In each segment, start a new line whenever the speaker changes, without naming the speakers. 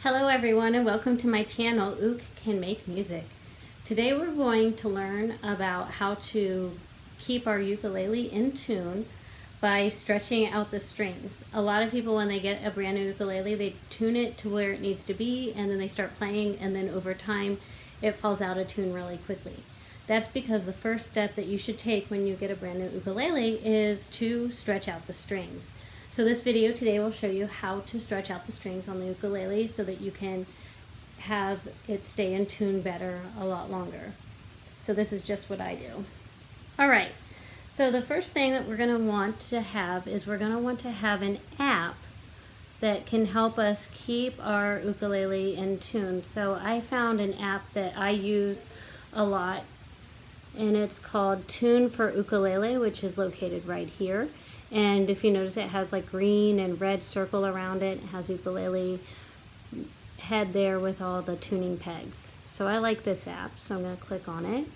Hello everyone and welcome to my channel, Ook Can Make Music. Today we're going to learn about how to keep our ukulele in tune by stretching out the strings. A lot of people, when they get a brand new ukulele, they tune it to where it needs to be and then they start playing, and then over time it falls out of tune really quickly. That's because the first step that you should take when you get a brand new ukulele is to stretch out the strings. So this video today will show you how to stretch out the strings on the ukulele so that you can have it stay in tune better a lot longer. So this is just what I do. Alright, so the first thing that we're going to want to have is we're going to want to have an app that can help us keep our ukulele in tune. So I found an app that I use a lot, and it's called Tune for Ukulele, which is located right here. And if you notice, it has like green and red circle around it. It has ukulele head there with all the tuning pegs. So I like this app, so I'm going to click on it.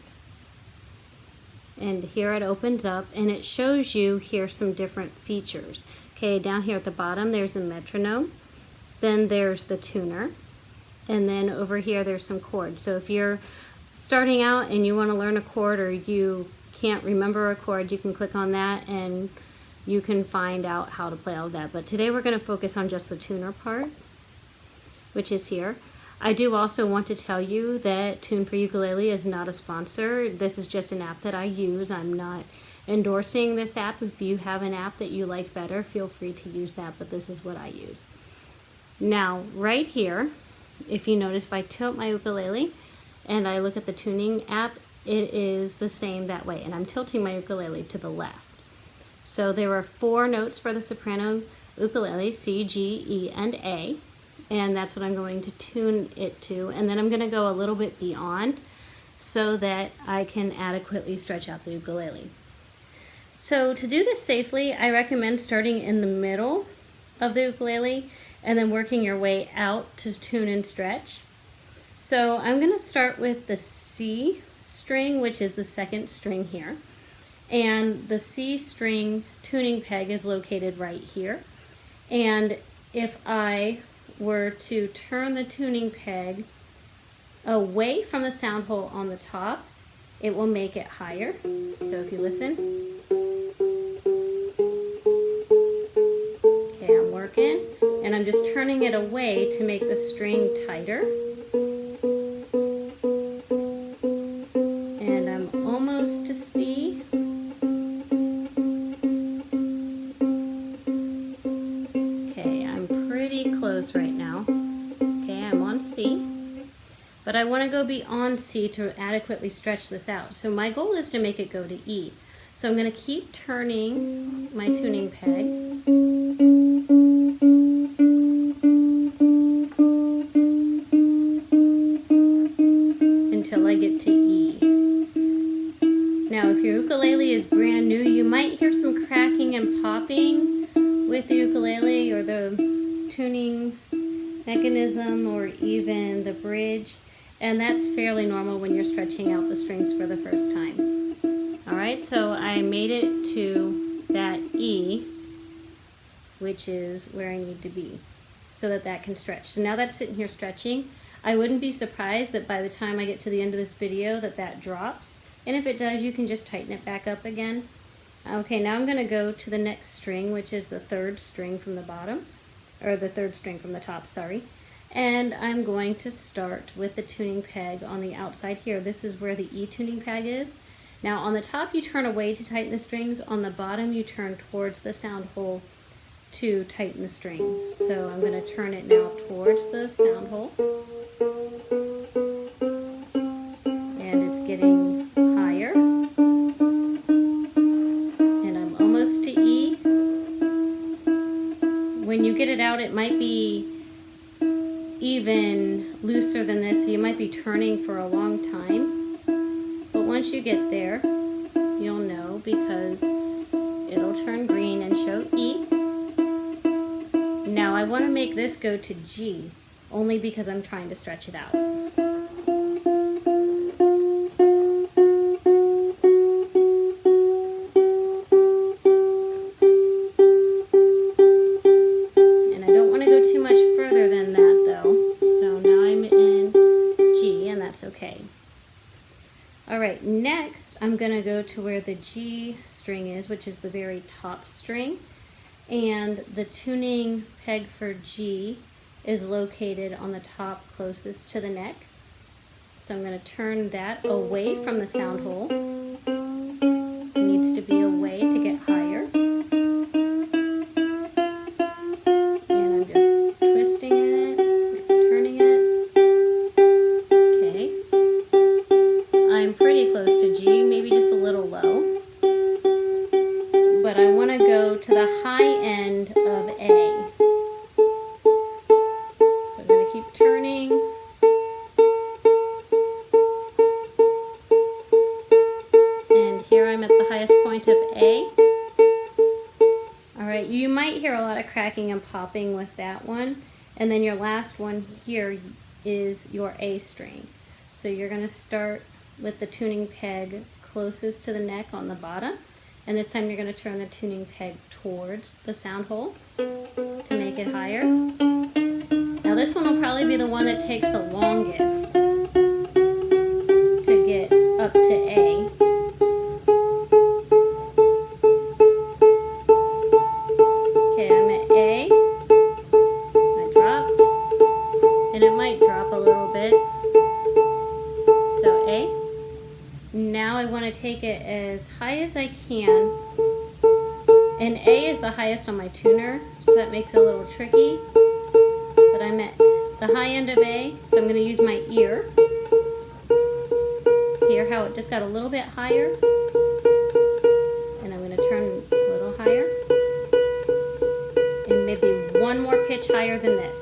And here it opens up and it shows you here some different features. Okay, down here at the bottom there's the metronome, then there's the tuner, and then over here there's some chords. So if you're starting out and you want to learn a chord, or you can't remember a chord, you can click on that and you can find out how to play all of that. But today we're going to focus on just the tuner part, which is here. I do also want to tell you that Tune for Ukulele is not a sponsor. This is just an app that I use. I'm not endorsing this app. If you have an app that you like better, feel free to use that, but this is what I use. Now, right here, if you notice, if I tilt my ukulele and I look at the tuning app, it is the same that way, and I'm tilting my ukulele to the left. So there are 4 notes for the soprano ukulele, C, G, E, and A, and that's what I'm going to tune it to. And then I'm going to go a little bit beyond so that I can adequately stretch out the ukulele. So to do this safely, I recommend starting in the middle of the ukulele and then working your way out to tune and stretch. So I'm going to start with the C string, which is the second string here. And the C string tuning peg is located right here. And if I were to turn the tuning peg away from the sound hole on the top, it will make it higher. So if you listen. Okay, I'm working, and I'm just turning it away to make the string tighter. And I'm almost to C. Right now. Okay, I'm on C, but I want to go beyond C to adequately stretch this out. So my goal is to make it go to E. So I'm going to keep turning my tuning peg until I get to E. Now, if your ukulele is brand new, you might hear some cracking and popping with the ukulele or the tuning mechanism or even the bridge, and that's fairly normal when you're stretching out the strings for the first time. Alright, so I made it to that E, which is where I need to be, so that that can stretch. So now that's sitting here stretching. I wouldn't be surprised that by the time I get to the end of this video that drops, and if it does, you can just tighten it back up again. Okay, now I'm going to go to the next string, which is the third string from the bottom. Or the third string from the top, sorry. And I'm going to start with the tuning peg on the outside here. This is where the E tuning peg is. Now on the top you turn away to tighten the strings. On the bottom you turn towards the sound hole to tighten the string. So I'm going to turn it now towards the sound hole. And it's getting higher. And I'm almost to E. When you get it out, it might be even looser than this, so you might be turning for a long time. But once you get there, you'll know, because it'll turn green and show E. Now I want to make this go to G, only because I'm trying to stretch it out. All right, next I'm going to go to where the G string is, which is the very top string. And the tuning peg for G is located on the top closest to the neck. So I'm going to turn that away from the sound hole. It needs to be away to get higher. And I'm just twisting it, turning it. Okay. I'm pretty close to G, maybe just a little low. But I want to go to the high end of A. So I'm going to keep turning. And here I'm at the highest point of A. Alright, you might hear a lot of cracking and popping with that one. And then your last one here is your A string. So you're going to start with the tuning peg closest to the neck on the bottom. And this time you're going to turn the tuning peg towards the sound hole to make it higher. Now this one will probably be the one that takes the longest to get up to A. Okay, I'm at A. I dropped. And it might drop a little bit. So A. Now I want to take it as high as I can, and A is the highest on my tuner, so that makes it a little tricky, but I'm at the high end of A, so I'm going to use my ear. Hear how it just got a little bit higher, and I'm going to turn a little higher, and maybe one more pitch higher than this.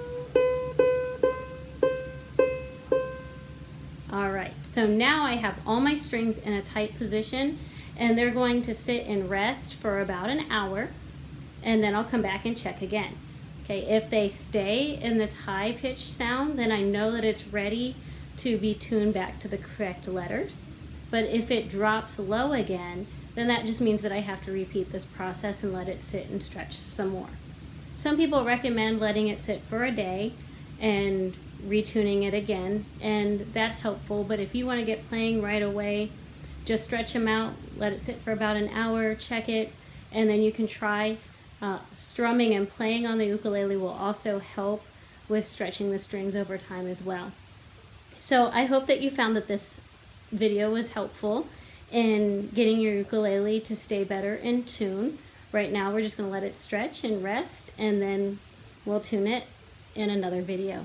Alright, so now I have all my strings in a tight position, and they're going to sit and rest for about an hour, and then I'll come back and check again. Okay, if they stay in this high pitched sound, then I know that it's ready to be tuned back to the correct letters. But if it drops low again, then that just means that I have to repeat this process and let it sit and stretch some more. Some people recommend letting it sit for a day and retuning it again, and that's helpful. But if you want to get playing right away, just stretch them out, let it sit for about an hour, check it, and then you can try. Strumming and playing on the ukulele will also help with stretching the strings over time as well. So I hope that you found that this video was helpful in getting your ukulele to stay better in tune. Right now we're just going to let it stretch and rest, and then we'll tune it in another video.